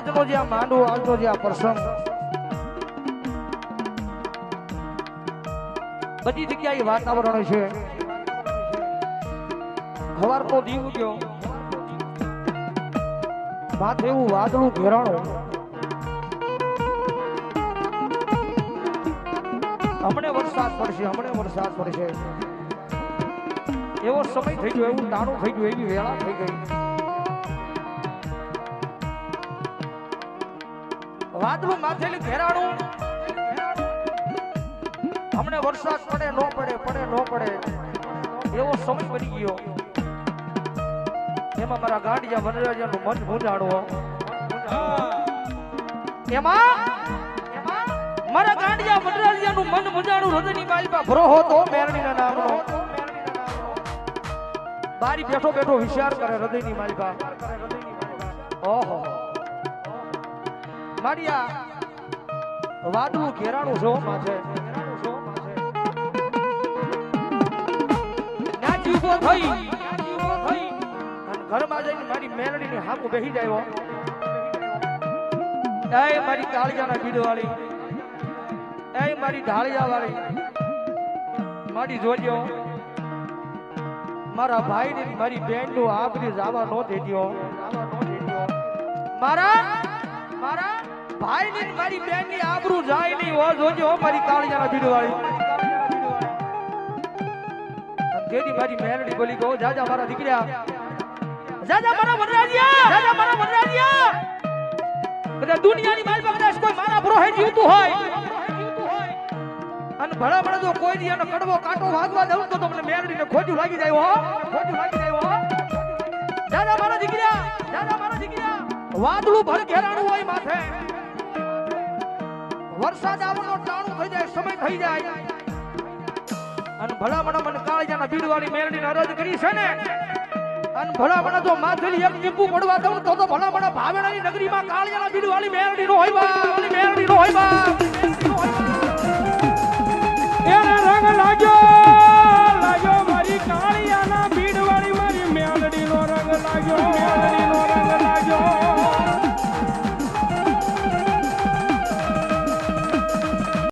આજનો જે આ માંડવો, આજનો જે આ પ્રસંગ બધી જગ્યાએ વાતાવરણ છે. સવારનો દીવ ગયો, માથે એવું વાદળું ઘેરાણું. હમણે વરસાદ પડશે, હમણે વરસાદ પડશે એવો સમય થઈ ગયો, એવું ટાણું થઈ ગયું, એવી વેળા થઈ ગઈ. વાદળું માથે ઘેરાણું. હમણે વરસાદ પડે નો પડે, પડે નો પડે એવો સમય બની ગયો. એમાં મારા ગાંડિયા વનરાજાનું મન મૂંઝાણો. એમાં મારા ગાંડિયા વનરાજાનું મન મૂંઝાણું. હૃદયની માલિકા ભરોહો તો મેરણીના નામનો. બારી બેઠો બેઠો વિચાર કરે હૃદયની માલિકા. ઓહો મારિયા વાદળું ઘેરાણું છો માથે. નાચી ઉભો થઈ ઘરમાં જઈને મારી મેલડીની હામું બેહી જાય. એ મારી કાળિયાના બીડવાળી, એ મારી ઢાળિયા વાળી, મારી જોજો મારા ભાઈ ને મારી બેન નું આબરી જવા નો દેજો. મારા ભાઈ ની મારી બેન ની આબરૂ જાય નહીં હો. જોજો મારી કાળિયાના બીડવાળી. જેની મારી મેલડી બોલી ગયો, જાજા મારા દીકરા, જાજા મારા વનરાજિયા, જાજા મારા વનરાજિયા. કદાચ દુનિયાની મારી પાસે કદાચ કોઈ મારા ભરોહે જીવતું હોય અને ભલા ભલા જો કોઈ દી એનો કડવો કાંટો વાગવા દઉં તો તમને મેલડીને ખોટું લાગી જાય હો, ખોટું લાગી જાય હો. જાજા મારા દીકરા, જાજા મારા દીકરા. વાદળું ભર ઘેરાણું હોય માથે, વરસાદ આવવાનો ટાણું થઈ જાય, સમય થઈ જાય અને ભલા ભલા મને કાળિયાના બીડવાળી મેલડીને અરજ કરી છે ને. અને ભલા ભલા જો માથેલી એક ટીપું પડવા દઉં તો ભલા ભલા ભાવેણાની નગરીમાં કાળિયાના બીડવાળી મેલડી નો હોય બા, મેલડી નો હોય બા. એના રંગ